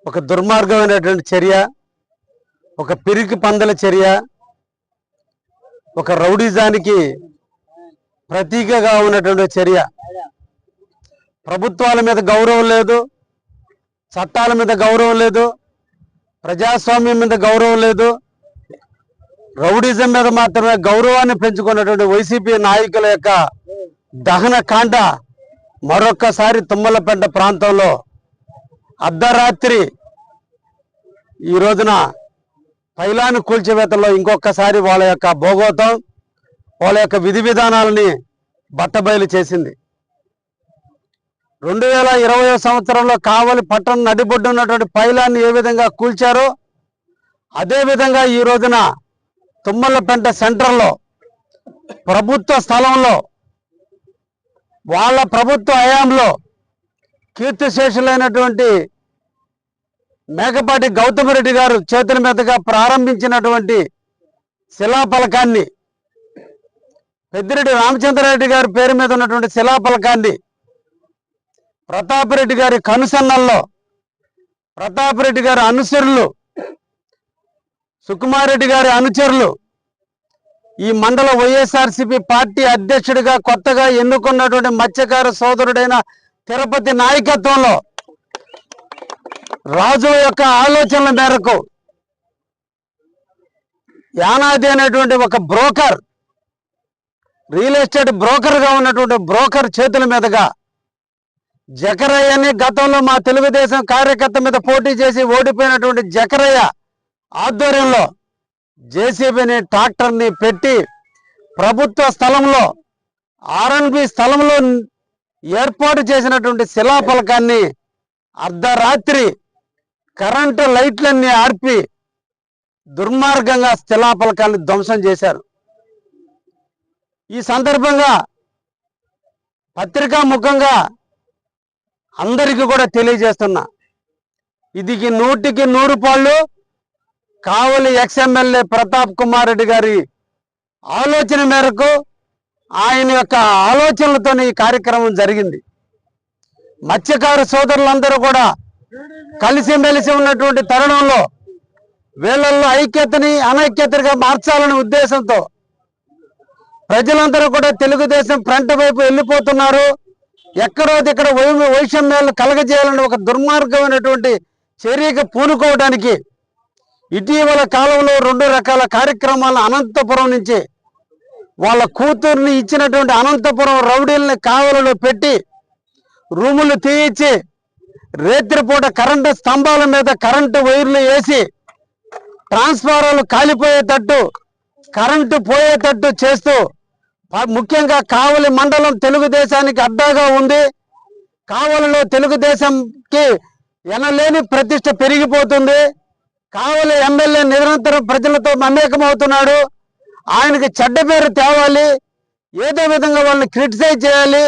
ఒక దుర్మార్గమైనటువంటి చర్య, ఒక పిరికి పందల చర్య, ఒక రౌడీజానికి ప్రతీకగా ఉన్నటువంటి చర్య. ప్రభుత్వాల మీద గౌరవం లేదు, చట్టాల మీద గౌరవం లేదు, ప్రజాస్వామ్యం మీద గౌరవం లేదు, రౌడీజం మీద మాత్రమే గౌరవాన్ని పెంచుకున్నటువంటి వైసీపీ నాయకుల యొక్క దహన కాండ మరొక్కసారి తుమ్మలపెంట ప్రాంతంలో అర్ధరాత్రి ఈ రోజున పైలాను కూల్చివేతల్లో ఇంకొకసారి వాళ్ళ యొక్క భోగోతం, వాళ్ళ యొక్క విధి విధానాలని బట్టబయలు చేసింది. 2020 సంవత్సరంలో కావలి పట్టణం నడిబొడ్డు ఉన్నటువంటి పైలాన్ని ఏ విధంగా కూల్చారో అదేవిధంగా ఈ రోజున తుమ్మలపెంట సెంటర్లో ప్రభుత్వ స్థలంలో వాళ్ళ ప్రభుత్వ హయాంలో కీర్తిశేషులైనటువంటి మేకపాటి గౌతమరెడ్డి గారు చేతుల మీదుగా ప్రారంభించినటువంటి శిలాఫలకాన్ని, పెద్దిరెడ్డి రామచంద్రారెడ్డి గారి పేరు మీద ఉన్నటువంటి శిలాఫలకాన్ని ప్రతాపరెడ్డి గారి కనుసన్నల్లో ప్రతాపరెడ్డి గారి అనుచరులు, సుకుమారెడ్డి గారి అనుచరులు, ఈ మండల వైఎస్ఆర్సీపీ పార్టీ అధ్యక్షుడిగా కొత్తగా ఎన్నుకున్నటువంటి మత్స్యకార సోదరుడైన తిరుపతి నాయకత్వంలో రాజు యొక్క ఆలోచనల మేరకు యానాది అనేటువంటి ఒక బ్రోకర్, రియల్ ఎస్టేట్ బ్రోకర్గా ఉన్నటువంటి బ్రోకర్ చేతుల మీదుగా జకరయ్యని గతంలో మా తెలుగుదేశం కార్యకర్త మీద పోటీ చేసి ఓడిపోయినటువంటి జకరయ్య ఆధ్వర్యంలో జేసీబీని ట్రాక్టర్ని పెట్టి ప్రభుత్వ స్థలంలో R&B స్థలంలో ఏర్పాటు చేసినటువంటి శిలాఫలకాన్ని అర్ధరాత్రి కరెంటు లైట్లన్నీ ఆర్పి దుర్మార్గంగా శిలాఫలకాన్ని ధ్వంసం చేశారు. ఈ సందర్భంగా పత్రికా ముఖంగా అందరికీ కూడా తెలియజేస్తున్నా, ఇది 100కి 100 పాళ్ళు కావలి ఎక్స్ఎమ్మెల్యే ప్రతాప్ కుమార్ రెడ్డి గారి ఆలోచన మేరకు, ఆయన యొక్క ఆలోచనలతో ఈ కార్యక్రమం జరిగింది. మత్స్యకార సోదరులందరూ కూడా కలిసిమెలిసి ఉన్నటువంటి తరుణంలో వీళ్ళల్లో ఐక్యతని అనైక్యతగా మార్చాలనే ఉద్దేశంతో ప్రజలందరూ కూడా తెలుగుదేశం ఫ్రంట్ వైపు వెళ్ళిపోతున్నారు, ఎక్కడో ఇక్కడ వైషమ్యాలను కలగజేయాలని ఒక దుర్మార్గమైనటువంటి చర్యకు పూనుకోవడానికి ఇటీవల కాలంలో 2 రకాల కార్యక్రమాలను అనంతపురం నుంచి వాళ్ళ కూతుర్ని ఇచ్చినటువంటి అనంతపురం రౌడీల్ని కావలిలో పెట్టి రూములు తీయించి రేత్రిపూట కరెంటు స్తంభాల మీద కరెంటు వైర్లు వేసి ట్రాన్స్ఫార్మర్లు కాలిపోయేటట్టు, కరెంటు పోయేటట్టు చేస్తూ, ముఖ్యంగా కావలి మండలం తెలుగుదేశానికి అడ్డాగా ఉంది. కావలిలో తెలుగుదేశంకి ఎనలేని ప్రతిష్ట పెరిగిపోతుంది. కావలి ఎమ్మెల్యే నిరంతరం ప్రజలతో మమేకమవుతున్నాడు. ఆయనకి చెడ్డ పేరు తేవాలి, ఏదో విధంగా వాళ్ళని క్రిటిసైజ్ చేయాలి,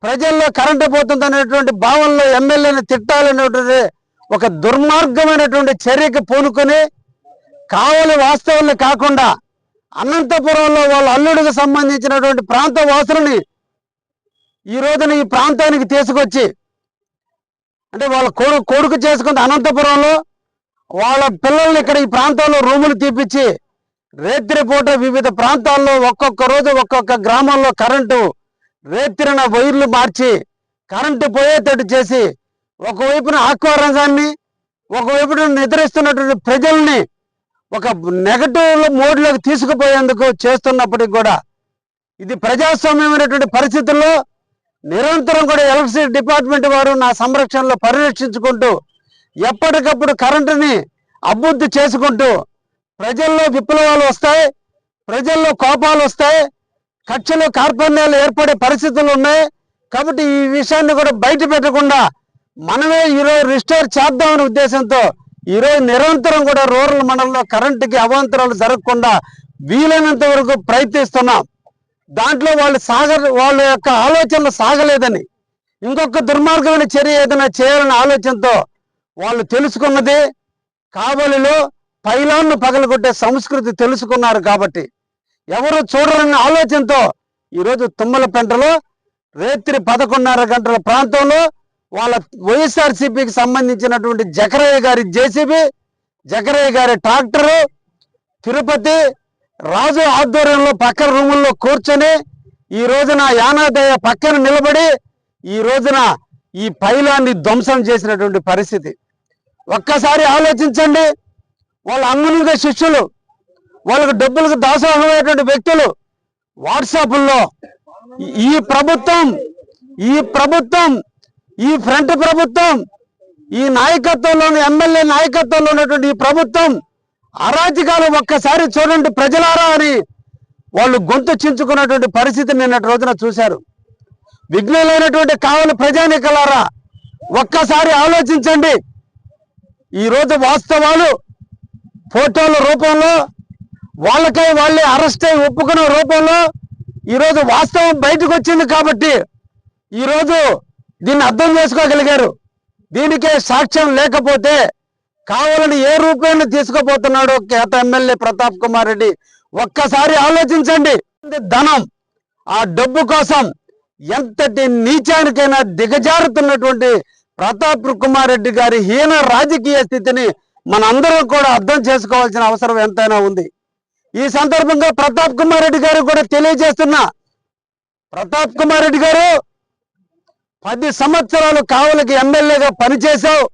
ప్రజల్లో కరెంటు పోతుందనేటువంటి భావనలో ఎమ్మెల్యేని తిట్టాలనేటువంటి ఒక దుర్మార్గమైనటువంటి చర్యకి పూనుకొని కావలి వాస్తవాన్ని కాకుండా అనంతపురంలో వాళ్ళ అల్లుడికి సంబంధించినటువంటి ప్రాంత వాసులని ఈ రోజున ఈ ప్రాంతానికి తీసుకొచ్చి, అంటే వాళ్ళ కొడుకు చేసుకుంది అనంతపురంలో, వాళ్ళ పిల్లల్ని ఇక్కడ ఈ ప్రాంతంలో రూములు తీపిచ్చి రేత్రిపూట వివిధ ప్రాంతాల్లో ఒక్కొక్క రోజు ఒక్కొక్క గ్రామంలో కరెంటు రేత్రిన వైర్లు మార్చి కరెంటు పోయేటట్టు చేసి ఒకవైపున ఆక్వా రంగాన్ని, ఒకవైపున నిద్రిస్తున్నటువంటి ప్రజల్ని ఒక నెగటివ్ మోడ్లోకి తీసుకుపోయేందుకు చేస్తున్నప్పటికీ కూడా ఇది ప్రజాస్వామ్యమైనటువంటి పరిస్థితుల్లో నిరంతరం కూడా ఎలక్ట్రిసిటీ డిపార్ట్మెంట్ వారు నా సంరక్షణలో పరిరక్షించుకుంటూ ఎప్పటికప్పుడు కరెంటుని అభివృద్ధి చేసుకుంటూ ప్రజల్లో విప్లవాలు వస్తాయి, ప్రజల్లో కోపాలు వస్తాయి, కక్షలు కార్పణ్యాలు ఏర్పడే పరిస్థితులు ఉన్నాయి. కాబట్టి ఈ విషయాన్ని కూడా బయట పెట్టకుండా మనమే ఈరోజు రిస్టోర్ చేద్దామనే ఉద్దేశంతో ఈరోజు నిరంతరం కూడా రూరల్ మండలంలో కరెంటుకి అవాంతరాలు జరగకుండా వీలైనంత వరకు ప్రయత్నిస్తున్నాం. దాంట్లో వాళ్ళ యొక్క ఆలోచనలు సాగలేదని, ఇంకొక దుర్మార్గమైన చర్య ఏదైనా చేయాలనే ఆలోచనతో వాళ్ళు తెలుసుకున్నది కావలిలో పైలాన్ను పగలగొట్టే సంస్కృతి తెలుసుకున్నారు. కాబట్టి ఎవరు చూడాలనే ఆలోచనతో ఈరోజు తుమ్మలపెంటలో రాత్రి 11:30 గంటల ప్రాంతంలో వాళ్ళ వైఎస్ఆర్సీపీకి సంబంధించినటువంటి జకరయ్య గారి జేసీబీ, జకరయ్య గారి ట్రాక్టరు తిరుపతి రాజు ఆధ్వర్యంలో పక్కన రూముల్లో కూర్చొని ఈ రోజున యానాదయ్య పక్కన నిలబడి ఈ రోజున ఈ పైలాన్ని ధ్వంసం చేసినటువంటి పరిస్థితి. ఒక్కసారి ఆలోచించండి. వాళ్ళ అంగునిగా శిష్యులు, వాళ్ళకు డబ్బులకు దాసోహమైనటువంటి వ్యక్తులు వాట్సాప్ల్లో ఈ ప్రభుత్వం ఈ ఫ్రంట్ ప్రభుత్వం, ఈ నాయకత్వంలోని ఎమ్మెల్యే నాయకత్వంలో ఉన్నటువంటి ఈ ప్రభుత్వం అరాజకాలు ఒక్కసారి చూడండి ప్రజలారా అని వాళ్ళు గొంతు చించుకున్నటువంటి పరిస్థితి నిన్నటి రోజున చూశారు. విఘ్నులైనటువంటి కావలి ప్రజానికలారా ఒక్కసారి ఆలోచించండి. ఈరోజు వాస్తవాలు ఫోటోల రూపంలో వాళ్ళకై వాళ్ళే అరెస్ట్ అయి ఒప్పుకునే రూపంలో ఈరోజు వాస్తవం బయటకు వచ్చింది కాబట్టి ఈరోజు దీన్ని అర్థం చేసుకోగలిగారు. దీనికే సాక్ష్యం లేకపోతే కావాలని ఏ రూపాయలు తీసుకుపోతున్నాడో కేత ఎమ్మెల్యే ప్రతాప్ కుమార్ రెడ్డి ఒక్కసారి ఆలోచించండి. ధనం, ఆ డబ్బు కోసం ఎంతటి నీచానికైనా దిగజారుతున్నటువంటి ప్రతాప్ కుమార్ రెడ్డి గారి హీన రాజకీయ స్థితిని మనందరం కూడా అర్థం చేసుకోవాల్సిన అవసరం ఎంతైనా ఉంది. ఈ సందర్భంగా ప్రతాప్ కుమార్ రెడ్డి గారు కూడా తెలియజేస్తున్నా, ప్రతాప్ కుమార్ రెడ్డి గారు 10 సంవత్సరాలు కావలికి ఎమ్మెల్యేగా పనిచేశావు.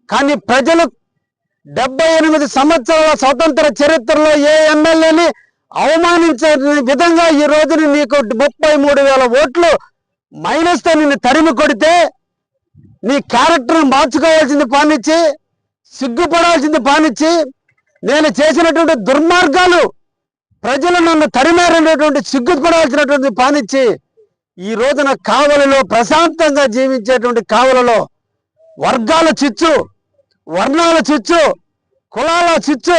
కానీ ప్రజలు 78 సంవత్సరాల స్వతంత్ర చరిత్రలో ఏ ఎమ్మెల్యేని అవమానించే విధంగా ఈ రోజుని నీకు 33,000 ఓట్లు మైనస్తో నిన్ను తరిమి కొడితే నీ క్యారెక్టర్ని మార్చుకోవాల్సింది పానిచ్చి, సిగ్గుపడాల్సింది పానిచ్చి, నేను చేసినటువంటి దుర్మార్గాలు ప్రజలు నన్ను తరిమారనేటువంటి సిగ్గుపడాల్సినటువంటి పానిచ్చి ఈ రోజున కావలిలో ప్రశాంతంగా జీవించేటువంటి కావలిలో వర్గాల చిచ్చు, వర్ణాల చిచ్చు, కులాల చిచ్చు